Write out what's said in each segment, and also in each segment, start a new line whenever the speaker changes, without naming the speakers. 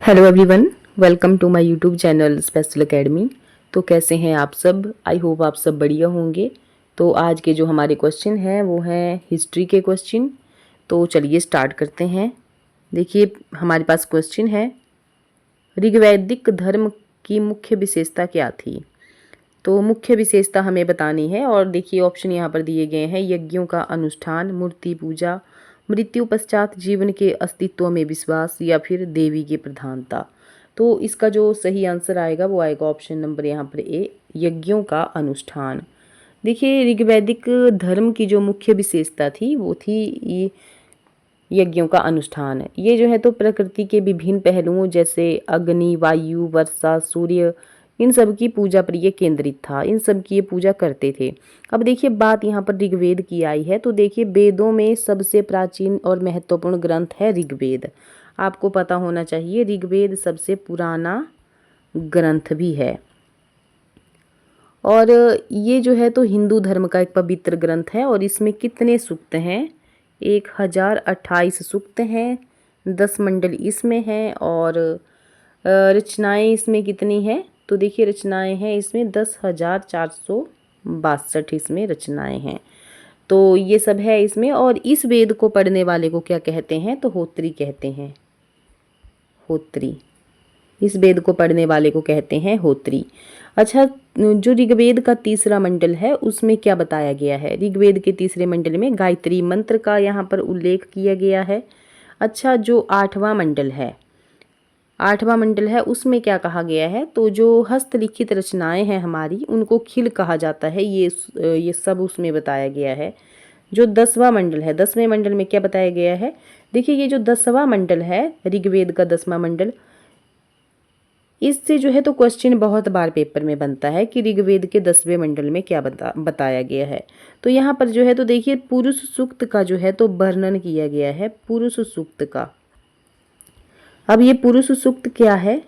Hello everyone, welcome to my YouTube channel special academy. तो कैसे हैं आप सब? आई होप आप सब बढ़िया होंगे। तो आज के जो हमारे क्वेश्चन हैं वो हैं हिस्ट्री के क्वेश्चन। तो चलिए स्टार्ट करते हैं। देखिए हमारे पास क्वेश्चन है, ऋग्वैदिक धर्म की मुख्य विशेषता क्या थी? तो मुख्य विशेषता हमें बतानी है और देखिए ऑप्शन यहाँ पर दिए गए हैं, यज्ञों का अनुष्ठान, मूर्ति पूजा, मृत्यु पश्चात जीवन के अस्तित्व में विश्वास या फिर देवी की प्रधानता। तो इसका जो सही आंसर आएगा वो आएगा ऑप्शन नंबर यहाँ पर ए, यज्ञों का अनुष्ठान। देखिए ऋग्वैदिक धर्म की जो मुख्य विशेषता थी वो थी ये यज्ञों का अनुष्ठान। ये जो है तो प्रकृति के विभिन्न पहलुओं जैसे अग्नि, वायु, वर्षा, सूर्य, इन सब की पूजा पर ये केंद्रित था, इन सब की ये पूजा करते थे। अब देखिए बात यहाँ पर ऋग्वेद की आई है, तो देखिए वेदों में सबसे प्राचीन और महत्वपूर्ण ग्रंथ है ऋग्वेद। आपको पता होना चाहिए ऋग्वेद सबसे पुराना ग्रंथ भी है। और ये जो है तो हिंदू धर्म का एक पवित्र ग्रंथ है और इसमें कितने सूक्त हैं? 1028 सूक्त हैं, 10 मंडल इसमें हैं और रचनाएं इसमें कितनी हैं? तो देखिए रचनाएं हैं इसमें 10,462 इसमें रचनाएं हैं। तो ये सब है इसमें। और इस वेद को पढ़ने वाले को क्या कहते हैं? तो होत्री कहते हैं, होत्री। इस वेद को पढ़ने वाले को कहते हैं होत्री। अच्छा, जो ऋग्वेद का तीसरा मंडल है उसमें क्या बताया गया है? ऋग्वेद के तीसरे मंडल में गायत्री मंत्र का यहाँ पर उल्लेख किया गया है। अच्छा, जो आठवां मंडल है उसमें क्या कहा गया है? तो जो हस्तलिखित रचनाएं हैं हमारी उनको खिल कहा जाता है, ये सब उसमें बताया गया है। जो 10वां मंडल है, 10वें मंडल में क्या बताया गया है? देखिए ये जो 10वां मंडल है, ऋग्वेद का 10वां मंडल, इससे जो है तो क्वेश्चन बहुत बार पेपर में बनता है कि ऋग्वेद के 10वें मंडल में क्या बताया गया है। तो यहाँ पर जो है तो देखिए पुरुष सूक्त का जो है तो वर्णन किया गया है, पुरुष सूक्त का। अब ये पुरुष सूक्त क्या है?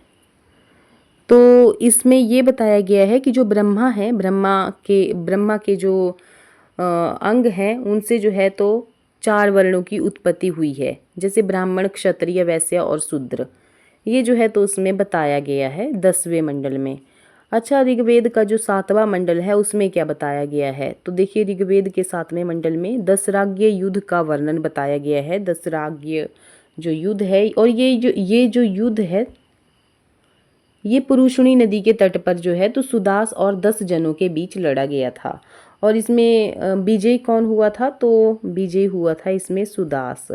तो इसमें ये बताया गया है कि जो ब्रह्मा है, ब्रह्मा के जो अंग हैं उनसे जो है तो 4 वर्णों की उत्पत्ति हुई है, जैसे ब्राह्मण, क्षत्रिय, वैश्य और शूद्र। ये जो है तो उसमें बताया गया है 10वें मंडल में। अच्छा, ऋग्वेद का जो 7वां मंडल है उसमें क्या बताया गया है? तो देखिए ऋग्वेद के 7वें मंडल में दशराज्य युद्ध का वर्णन बताया गया है। दशराज्य जो युद्ध है, और ये जो युद्ध है ये पुरुषुणी नदी के तट पर जो है तो सुदास और 10 जनों के बीच लड़ा गया था। और इसमें विजय कौन हुआ था? तो विजय हुआ था इसमें सुदास।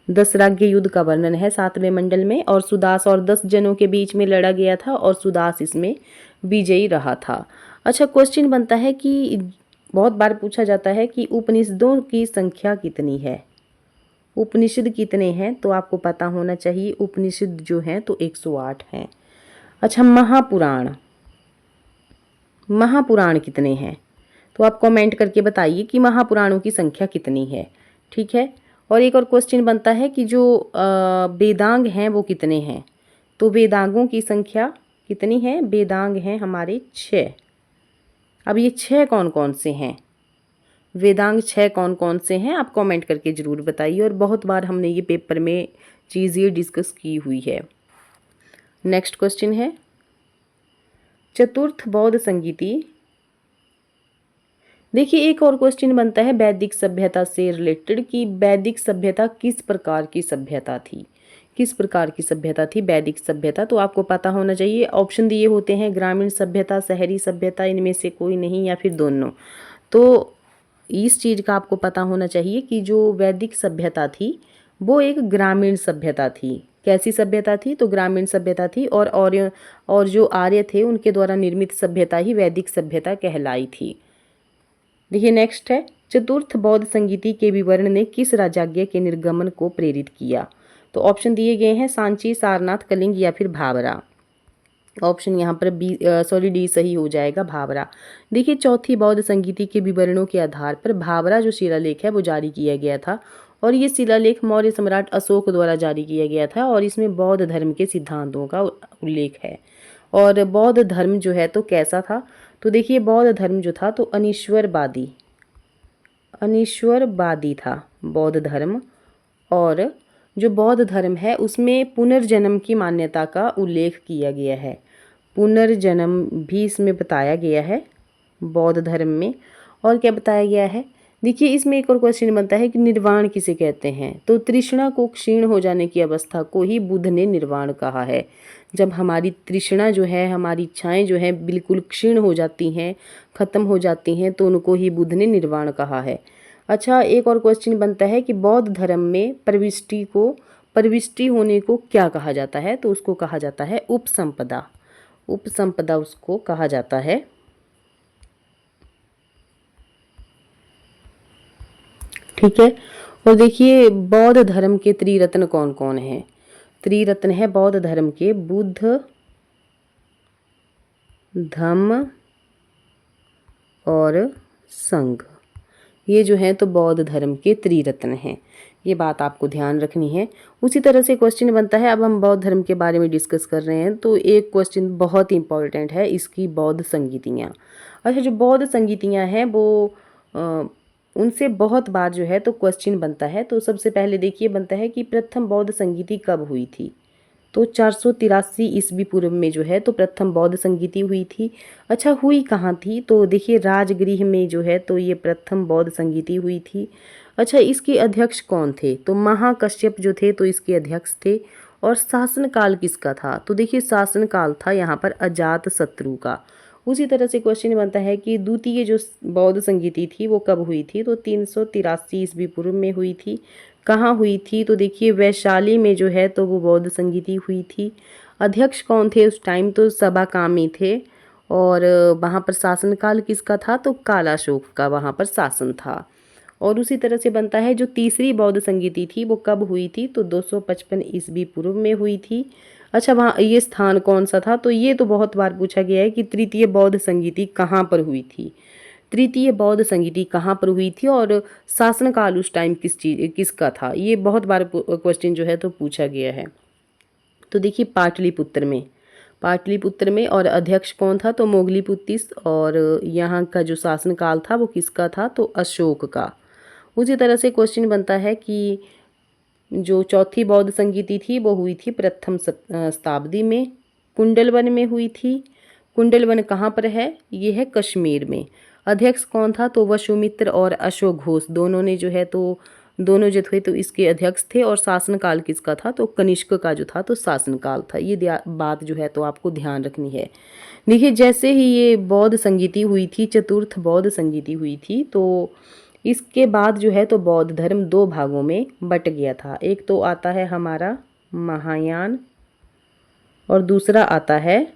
दशराज्य युद्ध का वर्णन है 7वें मंडल में, और सुदास और 10 जनों के बीच में लड़ा गया था और सुदास इसमें विजयी रहा था। अच्छा, क्वेश्चन बनता है कि बहुत बार पूछा जाता है कि उपनिषदों की संख्या कितनी है? उपनिषद कितने हैं? तो आपको पता होना चाहिए उपनिषद जो हैं तो 108 हैं। अच्छा, महापुराण कितने हैं? तो आप कमेंट करके बताइए कि महापुराणों की संख्या कितनी है। ठीक है। और एक और क्वेश्चन बनता है कि जो वेदांग हैं वो कितने हैं? तो वेदांगों की संख्या कितनी है? वेदांग हैं हमारे 6। अब ये 6 कौन कौन से हैं? वेदांग 6 कौन कौन से हैं? आप कमेंट करके ज़रूर बताइए। और बहुत बार हमने ये पेपर में चीज़ ये डिस्कस की हुई है। नेक्स्ट क्वेश्चन है, चतुर्थ बौद्ध संगीति। देखिए एक और क्वेश्चन बनता है वैदिक सभ्यता से रिलेटेड कि वैदिक सभ्यता किस प्रकार की सभ्यता थी? किस प्रकार की सभ्यता थी वैदिक सभ्यता? तो आपको पता होना चाहिए। ऑप्शन दिए होते हैं, ग्रामीण सभ्यता, शहरी सभ्यता, इनमें से कोई नहीं या फिर दोनों। तो इस चीज़ का आपको पता होना चाहिए कि जो वैदिक सभ्यता थी वो एक ग्रामीण सभ्यता थी। कैसी सभ्यता थी? तो ग्रामीण सभ्यता थी। और जो आर्य थे उनके द्वारा निर्मित सभ्यता ही वैदिक सभ्यता कहलाई थी। देखिए नेक्स्ट है, चतुर्थ बौद्ध संगीति के विवरण ने किस राजाज्ञ के निर्गमन को प्रेरित किया? तो ऑप्शन दिए गए हैं, सांची, सारनाथ, कलिंग या फिर भावरा। ऑप्शन यहाँ पर डी सही हो जाएगा, भावरा। देखिए चौथी बौद्ध संगीति के विवरणों के आधार पर भावरा जो शिलालेख है वो जारी किया गया था। और ये शिलालेख मौर्य सम्राट अशोक द्वारा जारी किया गया था और इसमें बौद्ध धर्म के सिद्धांतों का उल्लेख है। और बौद्ध धर्म जो है तो कैसा था? तो देखिए बौद्ध धर्म जो था तो अनीश्वरवादी था बौद्ध धर्म। और जो बौद्ध धर्म है उसमें पुनर्जन्म की मान्यता का उल्लेख किया गया है। पुनर्जन्म भी इसमें बताया गया है बौद्ध धर्म में। और क्या बताया गया है, देखिए इसमें एक और क्वेश्चन बनता है कि निर्वाण किसे कहते हैं। तो तृष्णा को क्षीण हो जाने की अवस्था को ही बुद्ध ने निर्वाण कहा है। जब हमारी तृष्णा जो है, हमारी इच्छाएं जो हैं बिल्कुल क्षीण हो जाती हैं, ख़त्म हो जाती हैं, तो उनको ही बुद्ध ने निर्वाण कहा है। अच्छा, एक और क्वेश्चन बनता है कि बौद्ध धर्म में प्रविष्टि होने को क्या कहा जाता है। तो उसको कहा जाता है उपसंपदा। उपसंपदा उसको कहा जाता है। ठीक है। और देखिए बौद्ध धर्म के त्रिरत्न कौन कौन हैं। त्रिरत्न है बौद्ध धर्म के बुद्ध, धम्म और संघ। ये जो है तो बौद्ध धर्म के त्रिरत्न हैं। ये बात आपको ध्यान रखनी है। उसी तरह से क्वेश्चन बनता है, अब हम बौद्ध धर्म के बारे में डिस्कस कर रहे हैं तो एक क्वेश्चन बहुत इंपॉर्टेंट है इसकी, बौद्ध संगीतियाँ। अच्छा, जो बौद्ध संगीतियाँ हैं वो उनसे बहुत बार जो है तो क्वेश्चन बनता है। तो सबसे पहले देखिए बनता है कि प्रथम बौद्ध संगीति कब हुई थी। तो 483 ईस्वी पूर्व में जो है तो प्रथम बौद्ध संगीति हुई थी। अच्छा, हुई कहाँ थी। तो देखिए राजगृह में जो है तो ये प्रथम बौद्ध संगीति हुई थी। अच्छा, इसके अध्यक्ष कौन थे। तो महाकश्यप जो थे तो इसके अध्यक्ष थे। और शासनकाल किसका था। तो देखिए शासनकाल था यहाँ पर अजात शत्रु का। उसी तरह से क्वेश्चन बनता है कि द्वितीय जो बौद्ध संगीति थी वो कब हुई थी। तो 383 ईस्वी पूर्व में हुई थी। कहाँ हुई थी। तो देखिए वैशाली में जो है तो वो बौद्ध संगीति हुई थी। अध्यक्ष कौन थे उस टाइम। तो सबाकामी थे। और वहाँ पर शासनकाल किसका था। तो कालाशोक का वहाँ पर शासन था। और उसी तरह से बनता है जो तीसरी बौद्ध संगीति थी वो कब हुई थी। तो 255 ईस्वी पूर्व में हुई थी। अच्छा, वहाँ ये स्थान कौन सा था। तो ये तो बहुत बार पूछा गया है कि तृतीय बौद्ध संगीति कहाँ पर हुई थी। तृतीय बौद्ध संगीति कहाँ पर हुई थी और शासनकाल उस टाइम किसका था। ये बहुत बार क्वेश्चन जो है तो पूछा गया है। तो देखिए पाटलिपुत्र में और अध्यक्ष कौन था। तो मोगलीपुत्तिस। और यहाँ का जो शासनकाल था वो किसका था। तो अशोक का। उसी तरह से क्वेश्चन बनता है कि जो चौथी बौद्ध संगीति थी वो हुई थी प्रथम शताब्दी में, कुंडलवन में हुई थी। कुंडलवन कहाँ पर है। ये है कश्मीर में। अध्यक्ष कौन था। तो वसुमित्र और अशोक घोष दोनों जो थे तो इसके अध्यक्ष थे। और शासनकाल किसका था। तो कनिष्क का जो था तो शासनकाल था। ये बात जो है तो आपको ध्यान रखनी है। देखिए जैसे ही ये बौद्ध संगीति हुई थी, चतुर्थ बौद्ध संगीति हुई थी, तो इसके बाद जो है तो बौद्ध धर्म दो भागों में बट गया था। एक तो आता है हमारा महायान और दूसरा आता है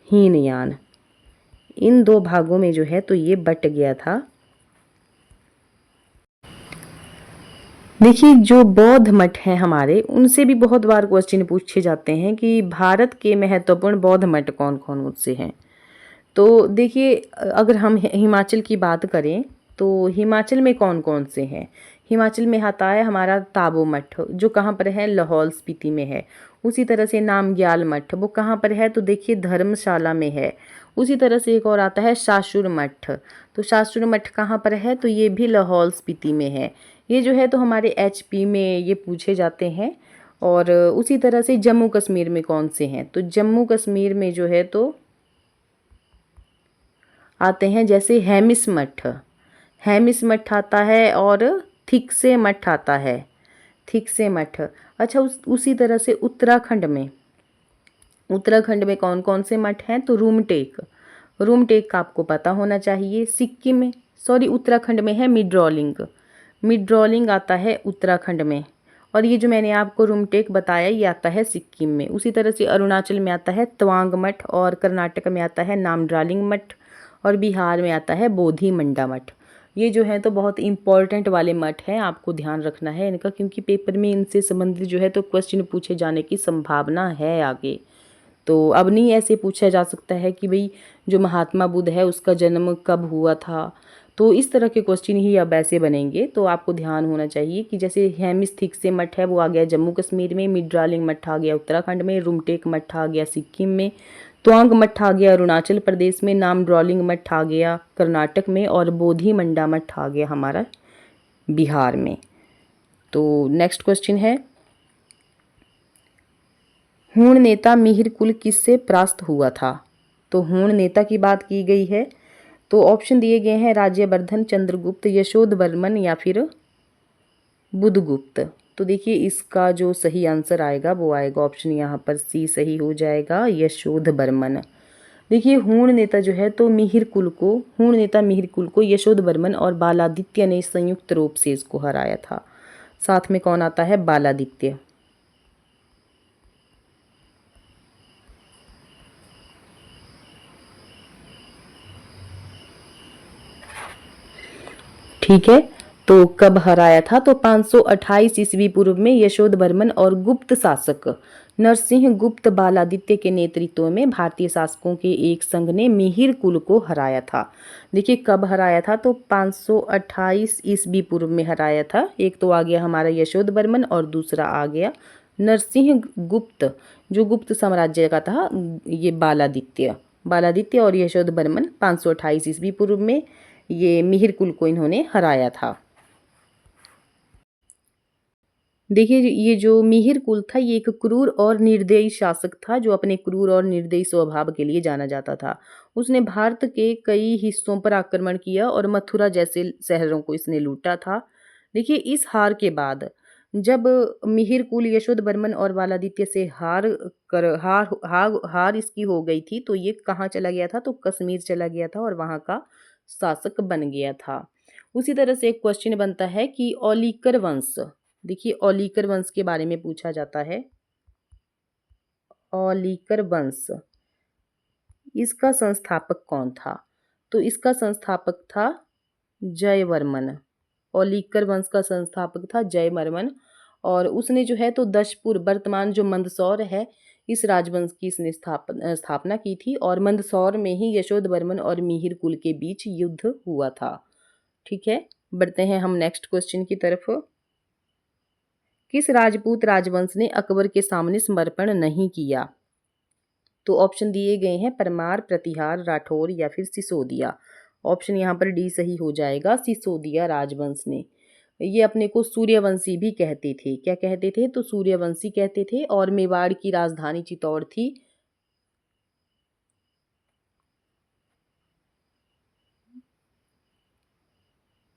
हीनयान। इन दो भागों में जो है तो ये बट गया था। देखिए जो बौद्ध मठ हैं हमारे, उनसे भी बहुत बार क्वेश्चन पूछे जाते हैं कि भारत के महत्वपूर्ण बौद्ध मठ कौन कौन से हैं। तो देखिए अगर हम हिमाचल की बात करें तो हिमाचल में कौन कौन से हैं। हिमाचल में आता है हमारा ताबो मठ, जो कहाँ पर है, लाहौल स्पीति में है। उसी तरह से नामग्याल मठ, वो कहाँ पर है। तो देखिए धर्मशाला में है। उसी तरह से एक और आता है शासुर मठ। तो शासुर मठ कहाँ पर है। तो ये भी लाहौल स्पीति में है। ये जो है तो हमारे एचपी में ये पूछे जाते हैं। और उसी तरह से जम्मू कश्मीर में कौन से हैं। तो जम्मू कश्मीर में जो है तो आते हैं जैसे हेमिस मठ आता है और थिकसे मठ आता है, थिकसे मठ। अच्छा, उसी तरह से उत्तराखंड में कौन कौन से मठ हैं। तो रूमटेक का आपको पता होना चाहिए। उत्तराखंड में है मिड्रोलिंग आता है उत्तराखंड में। और ये जो मैंने आपको रूमटेक बताया ये आता है सिक्किम में। उसी तरह से अरुणाचल में आता है तवांग मठ और कर्नाटक में आता है नामड्रालिंग मठ और बिहार में आता है बोधि मंडा मठ। ये जो है तो बहुत इंपॉर्टेंट वाले मठ हैं, आपको ध्यान रखना है इनका, क्योंकि पेपर में इनसे संबंधित जो है तो क्वेश्चन पूछे जाने की संभावना है आगे। तो अब नहीं ऐसे पूछा जा सकता है कि भाई जो महात्मा बुद्ध है उसका जन्म कब हुआ था। तो इस तरह के क्वेश्चन ही अब ऐसे बनेंगे। तो आपको ध्यान होना चाहिए कि जैसे हेमिस से मठ है वो आ गया जम्मू कश्मीर में, मिड्रालिंग मठ आ गया उत्तराखंड में, रूमटेक मठ आ गया सिक्किम में, त्वांग मठ आ गया अरुणाचल प्रदेश में, नामड्रोलिंग मठ आ गया कर्नाटक में और बोधि मंडा मठ आ गया हमारा बिहार में। तो नेक्स्ट क्वेश्चन है, हूण नेता मिहिर कुल किससे परास्त हुआ था? तो हूण नेता की बात की गई है। तो ऑप्शन दिए गए हैं राज्यवर्धन, चंद्रगुप्त, यशोधवर्मन या फिर बुधगुप्त। तो देखिए इसका जो सही आंसर आएगा वो आएगा ऑप्शन यहाँ पर सी सही हो जाएगा, यशोधवर्मन। देखिए हूण नेता जो है तो हूण नेता मिहिर कुल को यशोधवर्मन और बालादित्य ने संयुक्त रूप से इसको हराया था। साथ में कौन आता है? बालादित्य। ठीक है, तो कब हराया था? तो 528 ईस्वी पूर्व में यशोधवर्मन और गुप्त शासक नरसिंह गुप्त बालादित्य के नेतृत्व में भारतीय शासकों के एक संघ ने मिहिर कुल को हराया था। देखिए कब हराया था? तो 528 ईस्वी पूर्व में हराया था। एक तो आ गया हमारा यशोधवर्मन और दूसरा आ गया नरसिंह गुप्त, जो गुप्त साम्राज्य का था, ये बालादित्य और यशोधवर्मन 528 ईस्वी पूर्व में ये मिहिर कुल को इन्होंने हराया था। देखिए ये जो मिहिर कुल था ये एक क्रूर और निर्दयी शासक था, जो अपने क्रूर और निर्दयी स्वभाव के लिए जाना जाता था। उसने भारत के कई हिस्सों पर आक्रमण किया और मथुरा जैसे शहरों को इसने लूटा था। देखिए इस हार के बाद जब मिहिर कुल यशोधवर्मन और बालादित्य से हार इसकी हो गई थी, तो ये कहाँ चला गया था? तो कश्मीर चला गया था और वहाँ का शासक बन गया था। उसी तरह से एक क्वेश्चन बनता है कि औलिकर वंश, देखिए औलिकर वंश के बारे में पूछा जाता है। औलिकर वंश, इसका संस्थापक कौन था? तो इसका संस्थापक था जयवर्मन। औलिकर वंश का संस्थापक था जयवर्मन, और उसने जो है तो दशपुर, वर्तमान जो मंदसौर है, इस राजवंश की इसने स्थापना की थी, और मंदसौर में ही यशोधवर्मन और मिहिर कुल के बीच युद्ध हुआ था। ठीक है, बढ़ते हैं हम नेक्स्ट क्वेश्चन की तरफ। किस राजपूत राजवंश ने अकबर के सामने समर्पण नहीं किया? तो ऑप्शन दिए गए हैं परमार, प्रतिहार, राठौर या फिर सिसोदिया। ऑप्शन यहाँ पर डी सही हो जाएगा, सिसोदिया राजवंश ने। ये अपने को सूर्यवंशी भी कहते थे। क्या कहते थे? तो सूर्यवंशी कहते थे, और मेवाड़ की राजधानी चित्तौड़ थी।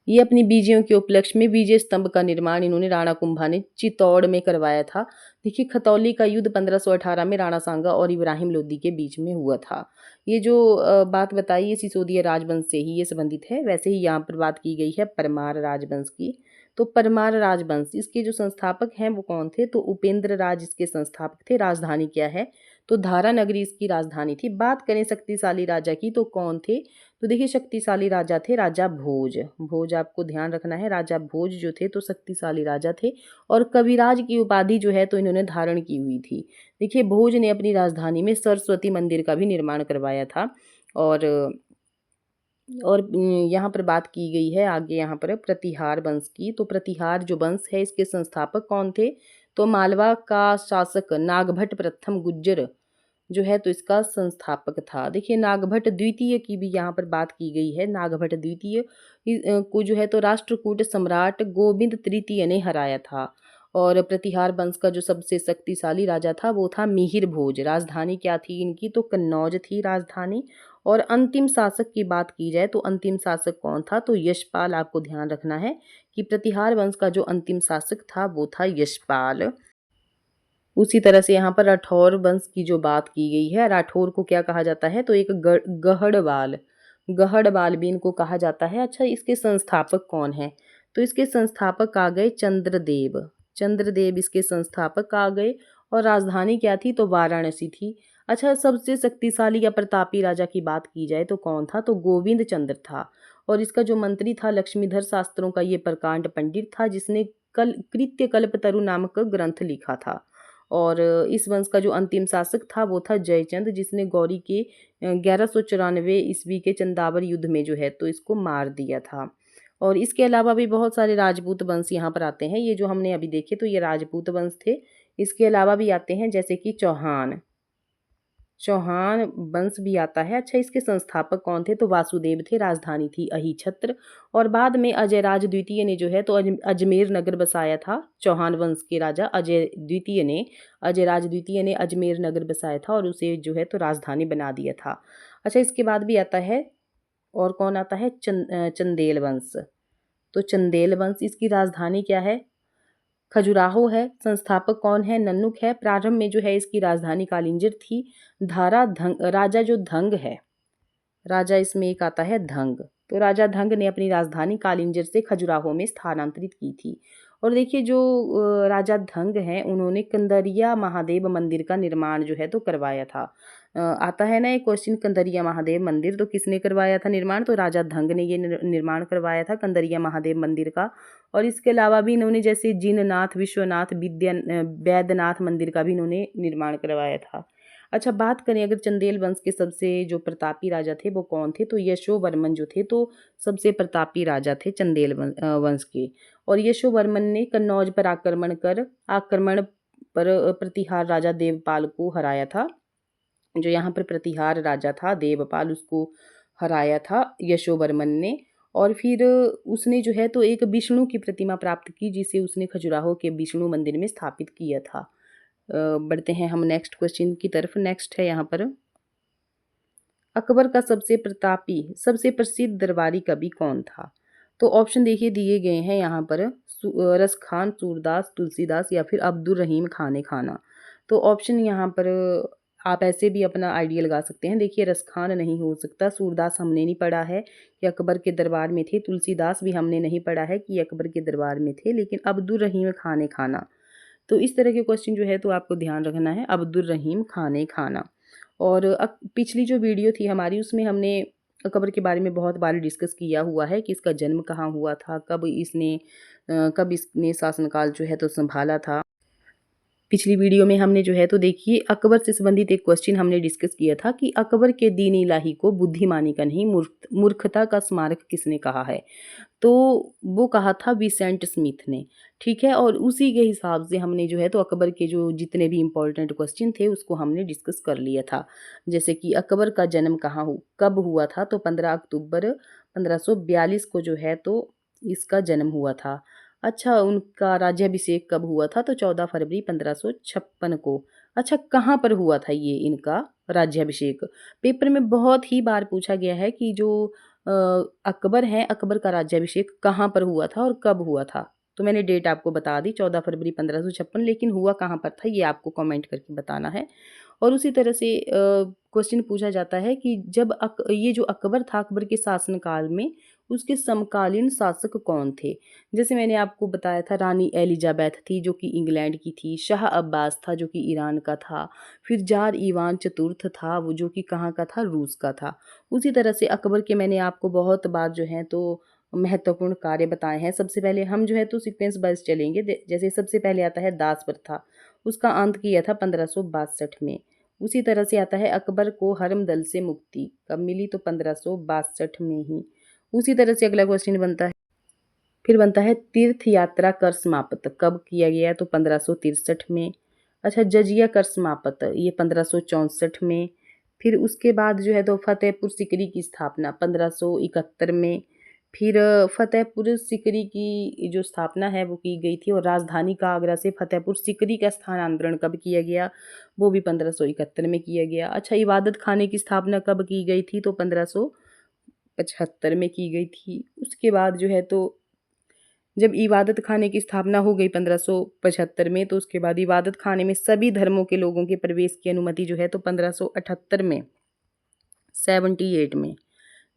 ये अपनी बीजियों के उपलक्ष्य में विजय स्तंभ का निर्माण इन्होंने, राणा कुंभा ने, चित्तौड़ में करवाया था। देखिए खतौली का युद्ध 1518 में राणा सांगा और इब्राहिम लोदी के बीच में हुआ था। ये जो बात बताई, ये सिसोदिया राजवंश से ही ये संबंधित है। वैसे ही यहाँ पर बात की गई है परमार राजवंश की। तो परमार राजवंश, इसके जो संस्थापक हैं वो कौन थे? तो उपेंद्र राज इसके संस्थापक थे। राजधानी क्या है? तो धारा नगरी इसकी राजधानी थी। बात करें शक्तिशाली राजा की तो कौन थे? तो देखिए शक्तिशाली राजा थे राजा भोज। भोज आपको ध्यान रखना है, राजा भोज जो थे तो शक्तिशाली राजा थे, और कविराज की उपाधि जो है तो इन्होंने धारण की हुई थी। देखिए भोज ने अपनी राजधानी में सरस्वती मंदिर का भी निर्माण करवाया था। और यहाँ पर बात की गई है आगे यहाँ पर प्रतिहार वंश की। तो प्रतिहार जो वंश है इसके संस्थापक कौन थे? तो मालवा का शासक नागभट्ट प्रथम गुज्जर जो है तो इसका संस्थापक था। देखिए नागभट्ट द्वितीय की भी यहाँ पर बात की गई है। नागभट्ट द्वितीय को जो है तो राष्ट्रकूट सम्राट गोविंद तृतीय ने हराया था। और प्रतिहार वंश का जो सबसे शक्तिशाली राजा था वो था मिहिर भोज। राजधानी क्या थी इनकी? तो कन्नौज थी राजधानी। और अंतिम शासक की बात की जाए तो अंतिम शासक कौन था? तो यशपाल। आपको ध्यान रखना है कि प्रतिहार वंश का जो अंतिम शासक था वो था यशपाल। उसी तरह से यहाँ पर राठौर वंश की जो बात की गई है, राठौर को क्या कहा जाता है? तो एक गहड़वाल भी इनको कहा जाता है। अच्छा इसके संस्थापक कौन है? तो इसके संस्थापक आ गए चंद्रदेव इसके संस्थापक आ गए। और राजधानी क्या थी? तो वाराणसी थी। अच्छा सबसे शक्तिशाली या प्रतापी राजा की बात की जाए तो कौन था? तो गोविंद चंद्र था। और इसका जो मंत्री था लक्ष्मीधर शास्त्रों का ये प्रकांड पंडित था, जिसने कृत्य कल्पतरु नामक ग्रंथ लिखा था। और इस वंश का जो अंतिम शासक था वो था जयचंद, जिसने गौरी के 1194 ईस्वी के चंदावर युद्ध में जो है तो इसको मार दिया था। और इसके अलावा भी बहुत सारे राजपूत वंश यहाँ पर आते हैं। ये जो हमने अभी देखे तो ये राजपूत वंश थे। इसके अलावा भी आते हैं जैसे कि चौहान। चौहान वंश भी आता है। अच्छा, इसके संस्थापक कौन थे? तो वासुदेव थे, राजधानी थी अहिछत्र। और बाद में अजयराज द्वितीय ने जो है तो अजमेर नगर बसाया था। चौहान वंश के राजा अजयराज द्वितीय ने अजमेर नगर बसाया था और उसे जो है तो राजधानी बना दिया था। अच्छा, इसके बाद भी आता है, और कौन आता है? चंदेल वंश। तो चंदेल वंश, इसकी राजधानी क्या है? खजुराहो है। संस्थापक कौन है? नन्नुक है। प्रारंभ में जो है इसकी राजधानी कालिंजर थी। राजा जो धंग है, राजा इसमें एक आता है धंग। तो राजा धंग ने अपनी राजधानी कालिंजर से खजुराहो में स्थानांतरित की थी। और देखिए जो राजा धंग हैं उन्होंने कंदरिया महादेव मंदिर का निर्माण जो है तो करवाया था। आता है ना एक क्वेश्चन, कंदरिया महादेव मंदिर, तो किसने करवाया था निर्माण? तो राजा धंग ने ये निर्माण करवाया था कंदरिया महादेव मंदिर का। और इसके अलावा भी इन्होंने जैसे जिननाथ, विश्वनाथ, वैद्यनाथ मंदिर का भी इन्होंने निर्माण करवाया था। अच्छा, बात करें अगर चंदेल वंश के सबसे जो प्रतापी राजा थे वो कौन थे? तो यशोवर्मन जो थे तो सबसे प्रतापी राजा थे चंदेल वंश के। और यशोवर्मन ने कन्नौज पर आक्रमण पर प्रतिहार राजा देवपाल को हराया था। जो यहाँ पर प्रतिहार राजा था देवपाल, उसको हराया था यशोवर्मन ने। और फिर उसने जो है तो एक विष्णु की प्रतिमा प्राप्त की जिसे उसने खजुराहो के विष्णु मंदिर में स्थापित किया था। बढ़ते हैं हम नेक्स्ट क्वेश्चन की तरफ। नेक्स्ट है यहाँ पर, अकबर का सबसे प्रसिद्ध दरबारी कवि कौन था? तो ऑप्शन देखिए दिए गए हैं यहाँ पर, रस खान, सूरदास, तुलसीदास या फिर अब्दुल रहीम खाने खाना। तो ऑप्शन यहाँ पर आप ऐसे भी अपना आइडिया लगा सकते हैं। देखिए रस खान नहीं हो सकता, सूरदास हमने नहीं पढ़ा है कि अकबर के दरबार में थे, तुलसीदास भी हमने नहीं पढ़ा है कि अकबर के दरबार में थे, लेकिन अब्दुल रहीम खाने खाना। तो इस तरह के क्वेश्चन जो है तो आपको ध्यान रखना है, अब्दुल रहीम खाने खाना। और पिछली जो वीडियो थी हमारी उसमें हमने अकबर के बारे में बहुत बार डिस्कस किया हुआ है कि इसका जन्म कहाँ हुआ था, कब इसने शासनकाल जो है तो संभाला था। पिछली वीडियो में हमने जो है तो देखिए अकबर से संबंधित एक क्वेश्चन हमने डिस्कस किया था कि अकबर के दीन इलाही को बुद्धिमानी का नहीं मूर्खता का स्मारक किसने कहा है? तो वो कहा था विसेंट स्मिथ ने। ठीक है, और उसी के हिसाब से हमने जो है तो अकबर के जो जितने भी इम्पोर्टेंट क्वेश्चन थे उसको हमने डिस्कस कर लिया था। जैसे कि अकबर का जन्म कब हुआ था? तो 15 अक्टूबर 1542 को जो है तो इसका जन्म हुआ था। अच्छा, उनका राज्याभिषेक कब हुआ था? तो 14 फरवरी 1556 को। अच्छा, कहाँ पर हुआ था ये इनका राज्याभिषेक? पेपर में बहुत ही बार पूछा गया है कि जो अ, अकबर हैं, अकबर का राज्याभिषेक कहाँ पर हुआ था और कब हुआ था? तो मैंने डेट आपको बता दी 14 फरवरी 1556, लेकिन हुआ कहाँ पर था ये आपको कमेंट करके बताना है। और उसी तरह से क्वेश्चन पूछा जाता है कि ये जो अकबर था, अकबर के शासनकाल में उसके समकालीन शासक कौन थे? जैसे मैंने आपको बताया था रानी एलिजाबेथ थी जो कि इंग्लैंड की थी, शाह अब्बास था जो कि ईरान का था, फिर जार ईवान चतुर्थ था वो जो कि कहाँ का था? रूस का था। उसी तरह से अकबर के मैंने आपको बहुत बार जो है तो महत्वपूर्ण कार्य बताए हैं। सबसे पहले हम जो है तो सीक्वेंस वाइज चलेंगे। जैसे सबसे पहले आता है दास प्रथा, उसका अंत किया था 1562 में। उसी तरह से आता है अकबर को हरमदल से मुक्ति कब मिली? तो 1562 में ही। उसी तरह से अगला क्वेश्चन बनता है तीर्थ यात्रा कर समाप्त कब किया गया? तो 1563 में। अच्छा, जजिया कर समाप्त ये 1564 में। फिर उसके बाद जो है तो फतेहपुर सिकरी की स्थापना 1571 में। फिर फतेहपुर सिकरी की जो स्थापना है वो की गई थी। और राजधानी का आगरा से फतेहपुर सिकरी का स्थानांतरण कब किया गया? वो भी 1571 में किया गया। अच्छा, इबादत खाने की स्थापना कब की गई थी? तो 1575 में की गई थी। उसके बाद जो है तो जब इबादत खाने की स्थापना हो गई 1575 में, तो उसके बाद इबादत खाने में सभी धर्मों के लोगों के प्रवेश की अनुमति जो है तो 1578 में 78 में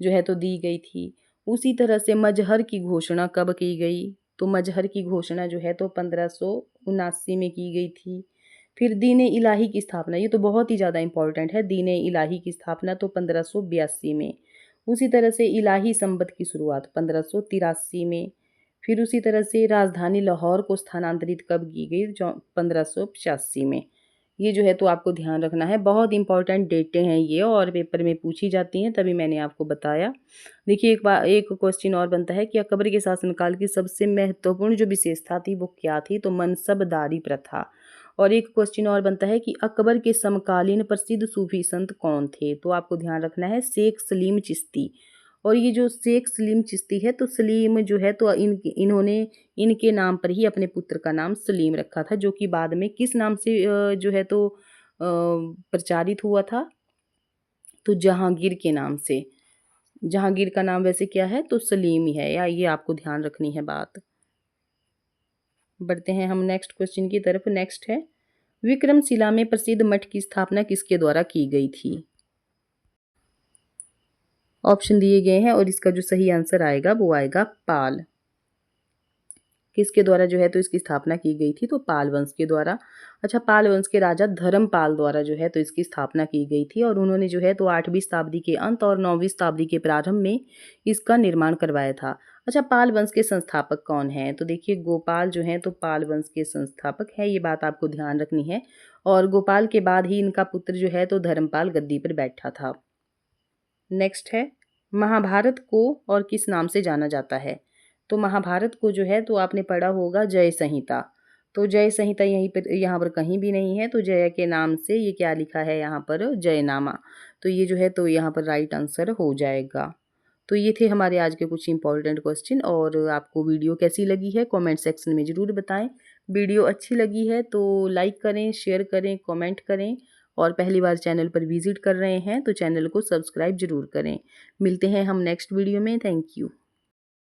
जो है तो दी गई थी। उसी तरह से मजहर की घोषणा कब की गई? तो मजहर की घोषणा जो है तो 1579 में की गई थी। फिर दीन इलाही की स्थापना, ये तो बहुत ही ज़्यादा इंपॉर्टेंट है, दीन इलाही की स्थापना तो 1582 में। उसी तरह से इलाही संबत की शुरुआत 1583 में। फिर उसी तरह से राजधानी लाहौर को स्थानांतरित कब की गई? 1585 में। ये जो है तो आपको ध्यान रखना है, बहुत इंपॉर्टेंट डेटें हैं ये और पेपर में पूछी जाती हैं, तभी मैंने आपको बताया। देखिए एक क्वेश्चन और बनता है कि अकबर के शासनकाल की सबसे महत्वपूर्ण जो विशेषता थी वो क्या थी? तो मनसबदारी प्रथा। और एक क्वेश्चन और बनता है कि अकबर के समकालीन प्रसिद्ध सूफी संत कौन थे? तो आपको ध्यान रखना है शेख सलीम चिश्ती। और ये जो शेख सलीम चिश्ती है तो सलीम जो है तो इन्होंने इनके नाम पर ही अपने पुत्र का नाम सलीम रखा था, जो कि बाद में किस नाम से जो है तो प्रचारित हुआ था? तो जहांगीर के नाम से। जहांगीर का नाम वैसे क्या है? तो सलीम ही है, या ये आपको ध्यान रखनी है बात। बढ़ते हैं हम नेक्स्ट क्वेश्चन की तरफ। नेक्स्ट है, विक्रमशिला में प्रसिद्ध मठ की स्थापना किसके द्वारा की गई थी? ऑप्शन दिए गए हैं और इसका जो सही आंसर आएगा वो आएगा पाल। किसके द्वारा जो है तो इसकी स्थापना की गई थी? तो पाल वंश के द्वारा। अच्छा, पाल वंश के राजा धर्मपाल द्वारा जो है तो इसकी स्थापना की गई थी, और उन्होंने जो है तो 8वीं शताब्दी के अंत और 9वीं शताब्दी के प्रारंभ में इसका निर्माण करवाया था। अच्छा, पाल वंश के संस्थापक कौन हैं? तो देखिए, गोपाल जो हैं तो पाल वंश के संस्थापक हैं, ये बात आपको ध्यान रखनी है। और गोपाल के बाद ही इनका पुत्र जो है तो धर्मपाल गद्दी पर बैठा था। नेक्स्ट है, महाभारत को और किस नाम से जाना जाता है? तो महाभारत को जो है तो आपने पढ़ा होगा जय संहिता। तो जय संहिता यहाँ पर कहीं भी नहीं है, तो जय के नाम से ये क्या लिखा है यहाँ पर? जयनामा। तो ये जो है तो यहाँ पर राइट आंसर हो जाएगा। तो ये थे हमारे आज के कुछ इंपॉर्टेंट क्वेश्चन। और आपको वीडियो कैसी लगी है कमेंट सेक्शन में ज़रूर बताएं। वीडियो अच्छी लगी है तो लाइक करें, शेयर करें, कमेंट करें। और पहली बार चैनल पर विजिट कर रहे हैं तो चैनल को सब्सक्राइब जरूर करें। मिलते हैं हम नेक्स्ट वीडियो में। Thank you.